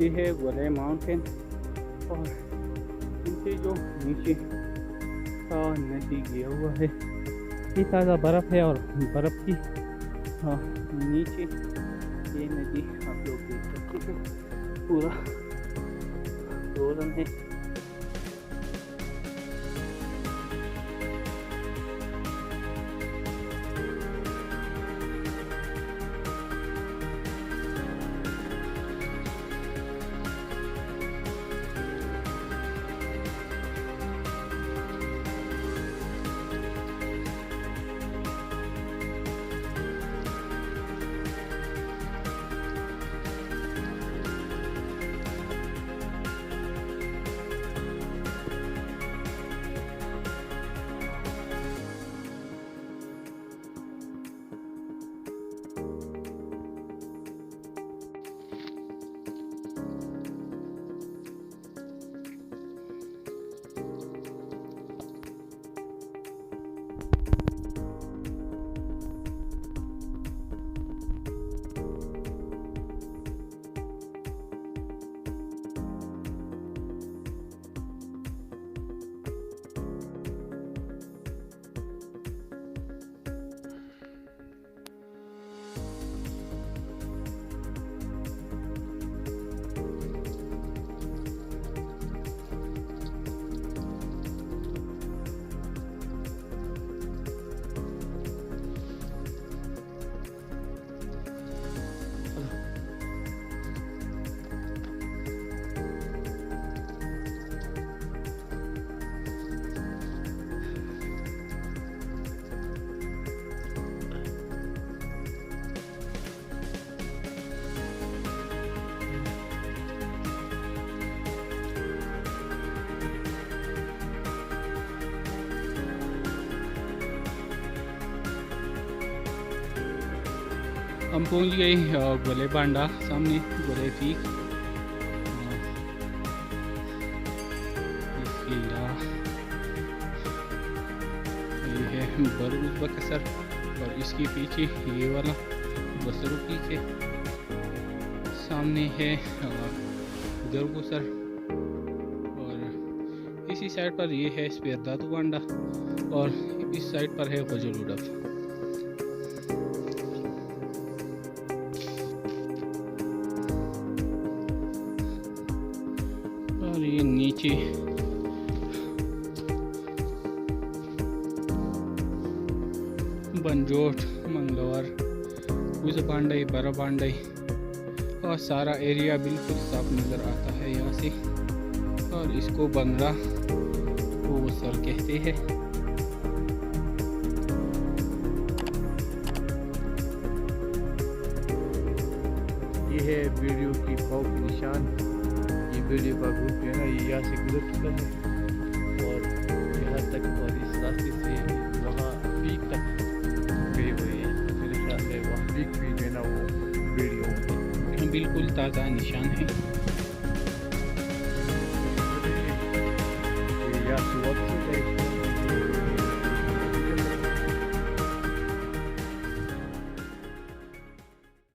ये है वले माउंटेन और इनसे जो नीचे का नदी गया हुआ है ये ताज़ा बर्फ़ है और बर्फ़ की नीचे ये नदी आप लोग देख सकते हैं पूरा फ्रोजन है। हम पहुंच गए गोले बांडा सामने गोले पीक। ये है बरूज बकसर और इसके पीछे ये वाला बसरू पीक है। सामने है दरगुसर और इसी साइड पर ये है स्पेरदातु बांडा और इस साइड पर है गजलुडफ। और ये नीचे बंजोट मंगलवार उस बांडई बरा बांडई और सारा एरिया बिल्कुल साफ नज़र आता है यहाँ से। और इसको बंगड़ा वो सर कहते हैं। ये है वीडियो की पाव की निशान। ये वीडियो का ग्रुप है ना, ये यहाँ से गुजर चुका है और यहाँ तक और इस रास्ते से वहाँ पीक तक गए हुए हैं। मेरे ख्याल से वहाँ पीक भी जो है ना वो वीडियो बिल्कुल ताज़ा निशान है। यहाँ से वापस